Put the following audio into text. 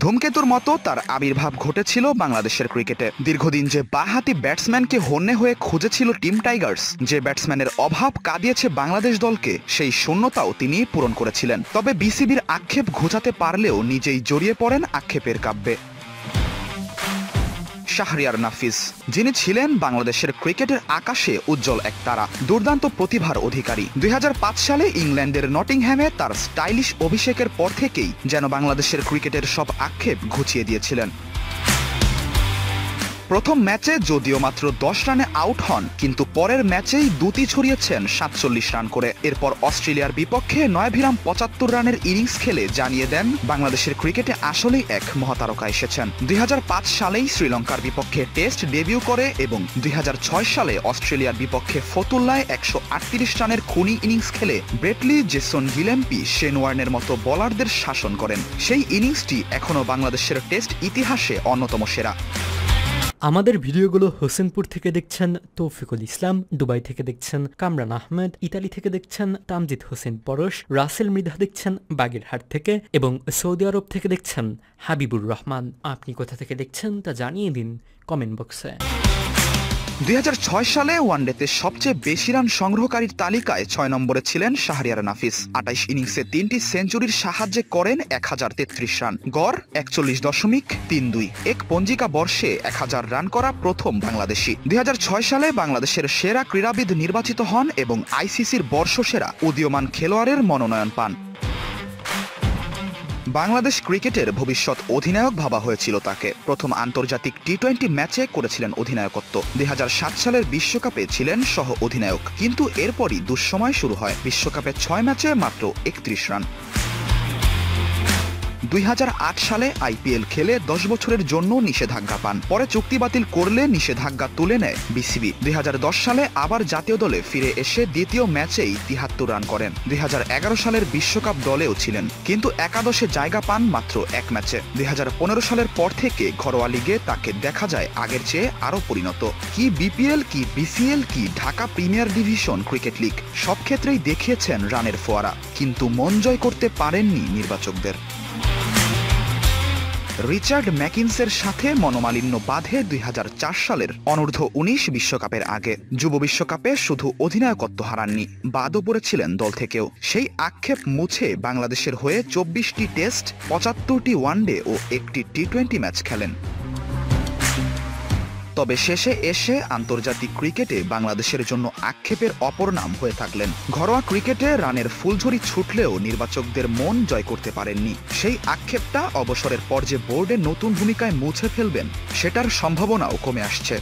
ধূমকেতুর মতো তার আবির্ভাব ঘটেছিল বাংলাদেশের ক্রিকেটে। দীর্ঘদিন যে বাঁহাতি ব্যাটসম্যানকে হন্যে হয়ে খুঁজেছিল টিম টাইগার্স, যে ব্যাটসম্যানের অভাব কাঁদিয়েছে বাংলাদেশ দলকে, সেই শূন্যতাও তিনি পূরণ করেছিলেন। তবে বিসিবির আক্ষেপ ঘোচাতে পারলেও নিজেই জড়িয়ে পড়েন আক্ষেপের কাব্যে। শাহরিয়ার নাফিস, যিনি ছিলেন বাংলাদেশের ক্রিকেটের আকাশে উজ্জ্বল এক তারা, দুর্দান্ত প্রতিভার অধিকারী। 2005 সালে ইংল্যান্ডের নটিংহ্যামে তার স্টাইলিশ অভিষেকের পর থেকেই যেন বাংলাদেশের ক্রিকেটের সব আক্ষেপ ঘুচিয়ে দিয়েছিলেন। প্রথম ম্যাচে যদিও মাত্র 10 রানে আউট হন, কিন্তু পরের ম্যাচেই দুটি ছড়িয়েছেন 47 রান করে। এরপর অস্ট্রেলিয়ার বিপক্ষে 9 75 রানের ইনিংস খেলে জানিয়ে দেন বাংলাদেশের ক্রিকেটে আসলেই এক মহাতারকা এসেছেন। 2005 সালেই শ্রীলঙ্কার বিপক্ষে টেস্ট ডেবিউ করে এবং 2006 সালে অস্ট্রেলিয়ার বিপক্ষে ফতুল্লায় 138 রানের খুনি ইনিংস খেলে ব্রেটলি, জেসন গিলেম্পি, শেন ওয়ার্নের মতো বোলারদের শাসন করেন। সেই ইনিংসটি এখনও বাংলাদেশের টেস্ট ইতিহাসে অন্যতম সেরা। আমাদের ভিডিওগুলো হোসেনপুর থেকে দেখছেন তৌফিকুল ইসলাম, দুবাই থেকে দেখছেন কামরান আহমেদ, ইতালি থেকে দেখছেন তামজিদ হোসেন পরশ, রাসেল মৃধা দেখছেন বাগেরহাট থেকে এবং সৌদি আরব থেকে দেখছেন হাবিবুর রহমান। আপনি কোথা থেকে দেখছেন তা জানিয়ে দিন কমেন্ট বক্সে। 2006 সালে ওয়ানডেতে সবচেয়ে বেশি রান সংগ্রহকারীর তালিকায় 6 নম্বরে ছিলেন শাহরিয়ার নাফিস। 28 ইনিংসে 3টি সেঞ্চুরির সাহায্যে করেন 1033 রান, গড় 41.32। এক পঞ্জিকা বর্ষে 1000 রান করা প্রথম বাংলাদেশি। 2006 সালে বাংলাদেশের সেরা ক্রীড়াবিদ নির্বাচিত হন এবং আইসিসির বর্ষসেরা উদীয়মান খেলোয়াড়ের মনোনয়ন পান। বাংলাদেশ ক্রিকেটের ভবিষ্যৎ অধিনায়ক ভাবা হয়েছিল তাকে। প্রথম আন্তর্জাতিক টি-20 ম্যাচে করেছিলেন অধিনায়কত্ব। 2007 সালের বিশ্বকাপে ছিলেন সহ অধিনায়ক, কিন্তু এরপরই দুঃসময় শুরু হয়। বিশ্বকাপে 6 ম্যাচে মাত্র 31 রান। 2008 সালে আইপিএল খেলে 10 বছরের জন্য নিষেধাজ্ঞা পান। পরে চুক্তি বাতিল করলে নিষেধাজ্ঞা তুলে নেয় বিসিবি। 2010 সালে আবার জাতীয় দলে ফিরে এসে দ্বিতীয় ম্যাচেই 73 রান করেন। 2011 সালের বিশ্বকাপ দলেও ছিলেন, কিন্তু একাদশে জায়গা পান মাত্র 1 ম্যাচে। 2015 সালের পর থেকে ঘরোয়া লিগে তাকে দেখা যায় আগের চেয়ে আরও পরিণত। কি বিপিএল, কি বিসিএল, কি Dhaka premier division cricket league, সব ক্ষেত্রেই দেখিয়েছেন রানের ফোয়ারা, কিন্তু মন জয় করতে পারেননি নির্বাচকদের। রিচার্ড ম্যাকিন্সের সাথে মনোমালিন্য বাধে 2004 সালের অনূর্ধ্ব-19 বিশ্বকাপের আগে। যুব বিশ্বকাপে শুধু অধিনায়কত্ব হারাননি, বাদও পড়েছিলেন দল থেকেও। সেই আক্ষেপ মুছে বাংলাদেশের হয়ে 24টি টেস্ট, 75টি ওয়ানডে ও 1টি টি-20 ম্যাচ খেলেন। তবে শেষে এসে আন্তর্জাতিক ক্রিকেটে বাংলাদেশের জন্য আক্ষেপের অপর নাম হয়ে থাকলেন। ঘরোয়া ক্রিকেটে রানের ফুলঝুরি ছুটলেও নির্বাচকদের মন জয় করতে পারেননি। সেই আক্ষেপটা অবসরের পর যে বোর্ডে নতুন ভূমিকায় মুছে ফেলবেন, সেটার সম্ভাবনাও কমে আসছে।